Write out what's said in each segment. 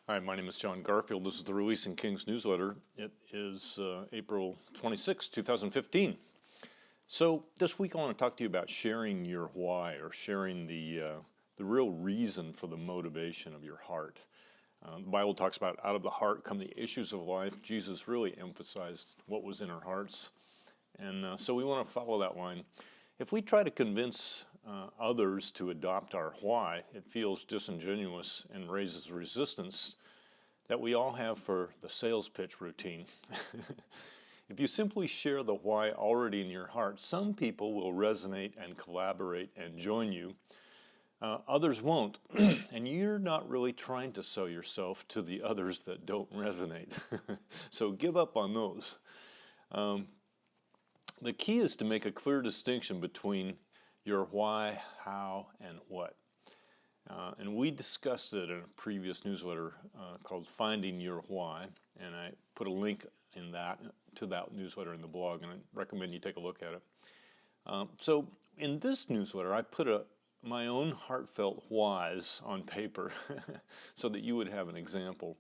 Hi, my name is John Garfield. This is the Releasing Kings newsletter. It is April 26, 2015. So this week I want to talk to you about sharing your why, or sharing the real reason for the motivation of your heart. The Bible talks about out of the heart come the issues of life. Jesus really emphasized what was in our hearts. And so we want to follow that line. If we try to convince others to adopt our why, it feels disingenuous and raises resistance that we all have for the sales pitch routine. If you simply share the why already in your heart, some people will resonate and collaborate and join you. Others won't, and you're not really trying to sell yourself to the others that don't resonate. So give up on those. The key is to make a clear distinction between your why, how, and what. And we discussed it in a previous newsletter called Finding Your Why, and I put a link in that to that newsletter in the blog, and I recommend you take a look at it. So in this newsletter, I put my own heartfelt whys on paper so that you would have an example.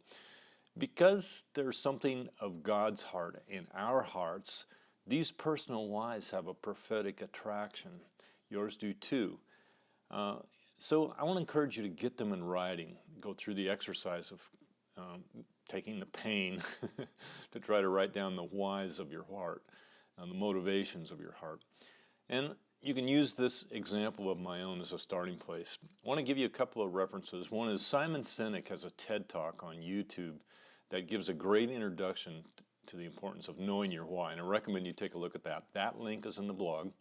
Because there's something of God's heart in our hearts, these personal whys have a prophetic attraction. Yours do too. So I want to encourage you to get them in writing. Go through the exercise of taking the pain to try to write down the whys of your heart, the motivations of your heart. And you can use this example of my own as a starting place. I want to give you a couple of references. One is Simon Sinek has a TED Talk on YouTube that gives a great introduction to the importance of knowing your why, and I recommend you take a look at that. That link is in the blog.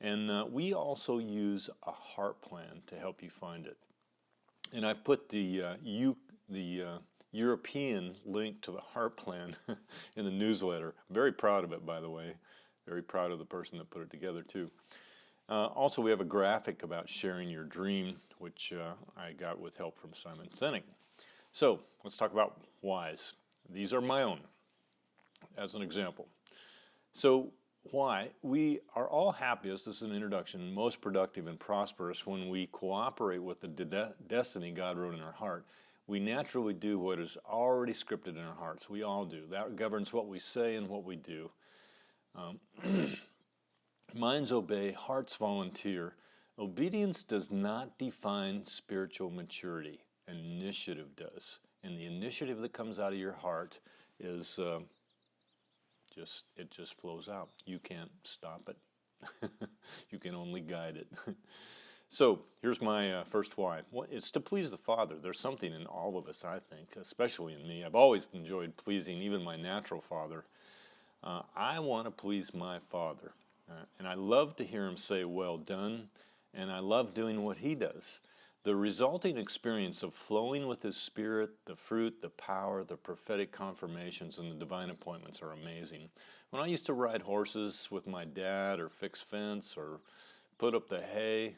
And we also use a heart plan to help you find it. And I put the European link to the heart plan in the newsletter. I'm very proud of it, by the way. Very proud of the person that put it together, too. Also, we have a graphic about sharing your dream, which I got with help from Simon Sinek. So let's talk about whys. These are my own, as an example. So why? We are all happiest, this is an introduction, most productive and prosperous when we cooperate with the destiny God wrote in our heart. We naturally do what is already scripted in our hearts. We all do. That governs what we say and what we do. Minds obey, hearts volunteer. Obedience does not define spiritual maturity. Initiative does. And the initiative that comes out of your heart is it just flows out. You can't stop it. You can only guide it. So here's my first why. Well, it's to please the Father. There's something in all of us, I think, especially in me. I've always enjoyed pleasing even my natural father. I want to please my Father. And I love to hear him say, "Well done," and I love doing what he does. The resulting experience of flowing with his Spirit, the fruit, the power, the prophetic confirmations, and the divine appointments are amazing. When I used to ride horses with my dad, or fix fence, or put up the hay,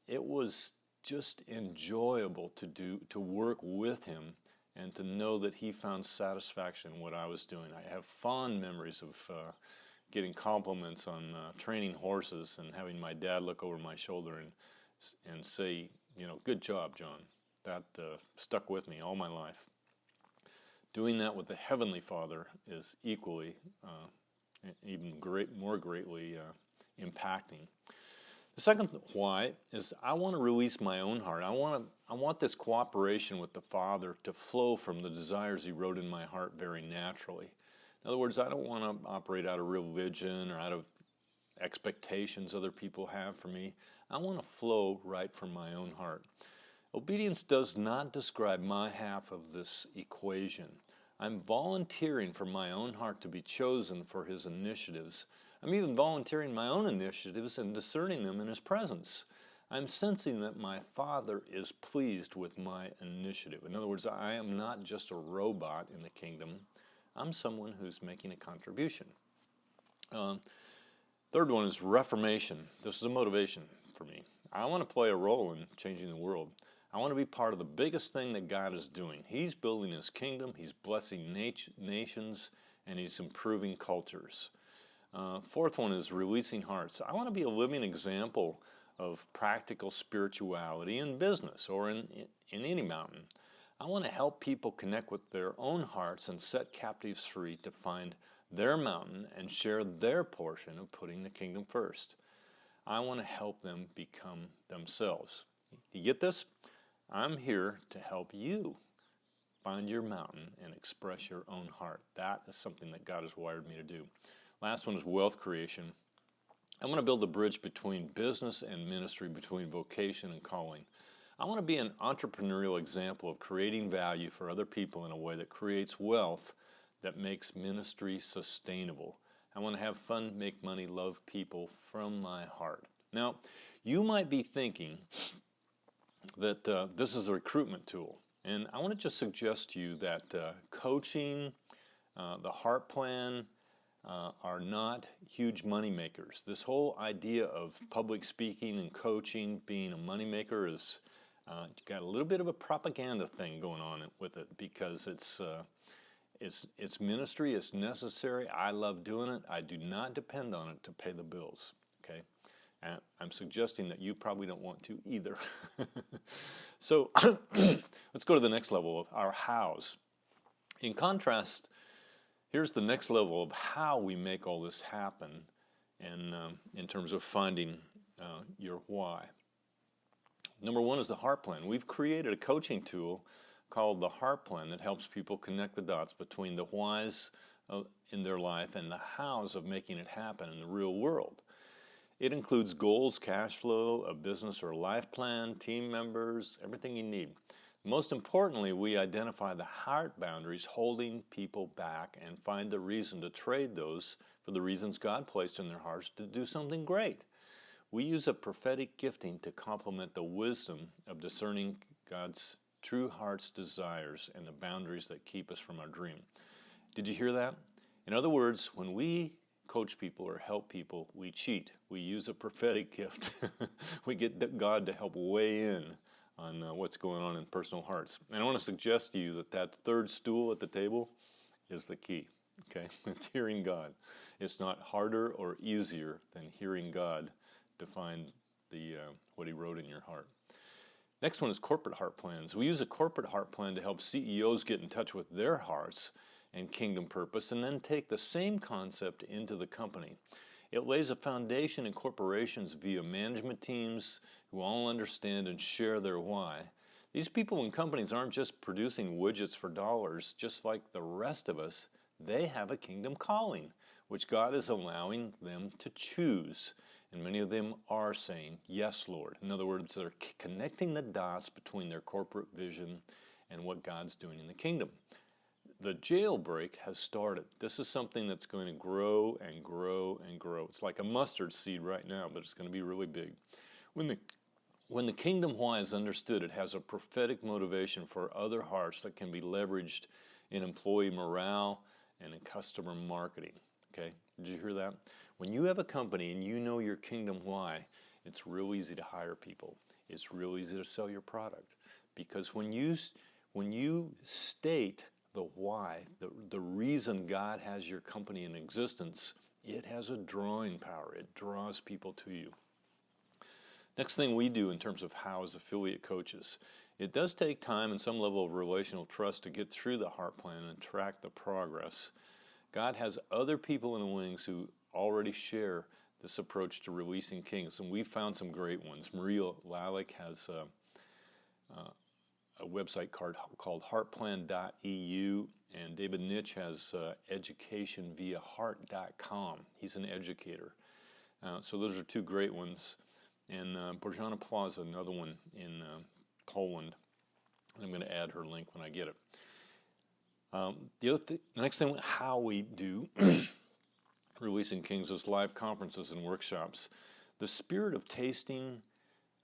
it was just enjoyable to work with him and to know that he found satisfaction in what I was doing. I have fond memories of getting compliments on training horses and having my dad look over my shoulder and say, "Good job, John." That stuck with me all my life. Doing that with the Heavenly Father is equally, more greatly impacting. The second why is I want to release my own heart. I want this cooperation with the Father to flow from the desires He wrote in my heart very naturally. In other words, I don't want to operate out of religion or out of expectations other people have for me. I want to flow right from my own heart. Obedience does not describe my half of this equation. I'm volunteering for my own heart to be chosen for His initiatives. I'm even volunteering my own initiatives and discerning them in His presence. I'm sensing that my Father is pleased with my initiative. In other words, I am not just a robot in the kingdom. I'm someone who's making a contribution. Third one is reformation. This is a motivation for me. I want to play a role in changing the world. I want to be part of the biggest thing that God is doing. He's building His kingdom, He's blessing nations, and He's improving cultures. Fourth one is releasing hearts. I want to be a living example of practical spirituality in business or in any mountain. I want to help people connect with their own hearts and set captives free to find their mountain and share their portion of putting the kingdom first. I want to help them become themselves. You get this? I'm here to help you find your mountain and express your own heart. That is something that God has wired me to do. Last one is wealth creation. I want to build a bridge between business and ministry, between vocation and calling. I want to be an entrepreneurial example of creating value for other people in a way that creates wealth that makes ministry sustainable. I want to have fun, make money, love people from my heart. Now, you might be thinking that this is a recruitment tool. And I want to just suggest to you that coaching, the heart plan, are not huge money makers. This whole idea of public speaking and coaching being a money maker is got a little bit of a propaganda thing going on with it, because it's ministry, it's necessary. I love doing it. I do not depend on it to pay the bills. Okay, and I'm suggesting that you probably don't want to either. So let's go to the next level of our hows. In contrast, here's the next level of how we make all this happen, and in terms of finding your why. Number one is the heart plan. We've created a coaching tool called the heart plan that helps people connect the dots between the whys in their life and the hows of making it happen in the real world. It includes goals, cash flow, a business or life plan, team members, everything you need. Most importantly, we identify the heart boundaries holding people back and find the reason to trade those for the reasons God placed in their hearts to do something great. We use a prophetic gifting to complement the wisdom of discerning God's true heart's desires and the boundaries that keep us from our dream. Did you hear that? In other words, when we coach people or help people, we cheat. We use a prophetic gift. We get God to help weigh in on what's going on in personal hearts. And I want to suggest to you that that third stool at the table is the key. Okay, it's hearing God. It's not harder or easier than hearing God define what He wrote in your heart. Next one is corporate heart plans. We use a corporate heart plan to help CEOs get in touch with their hearts and kingdom purpose, and then take the same concept into the company. It lays a foundation in corporations via management teams who all understand and share their why. These people in companies aren't just producing widgets for dollars, just like the rest of us. They have a kingdom calling, which God is allowing them to choose. And many of them are saying, yes, Lord. In other words, they're connecting the dots between their corporate vision and what God's doing in the kingdom. The jailbreak has started. This is something that's going to grow and grow and grow. It's like a mustard seed right now, but it's going to be really big. When the kingdom why is understood, it has a prophetic motivation for other hearts that can be leveraged in employee morale and in customer marketing. Okay, did you hear that? When you have a company and you know your kingdom why, it's real easy to hire people. It's real easy to sell your product, because when you state the why, the reason God has your company in existence, it has a drawing power. It draws people to you. Next thing we do in terms of how as affiliate coaches, it does take time and some level of relational trust to get through the heart plan and track the progress. God has other people in the wings who already share this approach to releasing kings, and we've found some great ones. Maria Lalick has a website called heartplan.eu, and David Nitch has educationviaheart.com. He's an educator. So those are two great ones. And Borjana Plaza, another one in Poland. And I'm going to add her link when I get it. The next thing, how we do Releasing Kings is live conferences and workshops. The spirit of tasting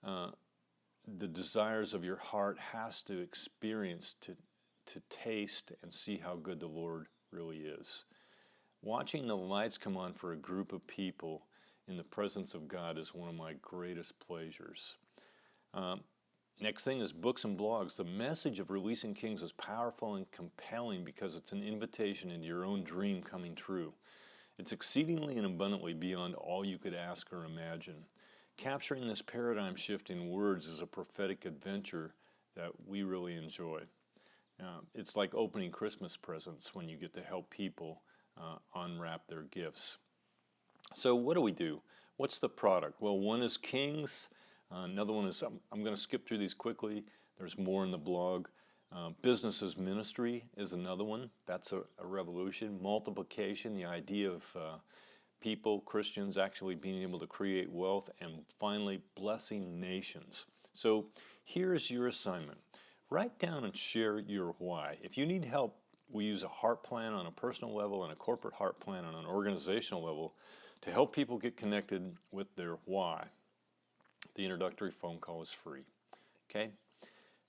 the desires of your heart has to experience, to taste and see how good the Lord really is. Watching the lights come on for a group of people in the presence of God is one of my greatest pleasures. Next thing is books and blogs. The message of Releasing Kings is powerful and compelling because it's an invitation into your own dream coming true. It's exceedingly and abundantly beyond all you could ask or imagine. Capturing this paradigm shift in words is a prophetic adventure that we really enjoy. It's like opening Christmas presents when you get to help people unwrap their gifts. So what do we do? What's the product? Well, one is Kings. Another one is, I'm going to skip through these quickly. There's more in the blog. Business as Ministry is another one. That's a revolution. Multiplication, the idea of people, Christians, actually being able to create wealth. And finally, blessing nations. So here's your assignment. Write down and share your why. If you need help, we use a heart plan on a personal level and a corporate heart plan on an organizational level to help people get connected with their why. The introductory phone call is free. Okay?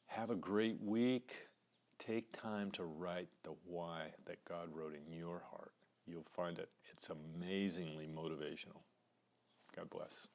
Have a great week. Take time to write the why that God wrote in your heart. You'll find it's amazingly motivational. God bless.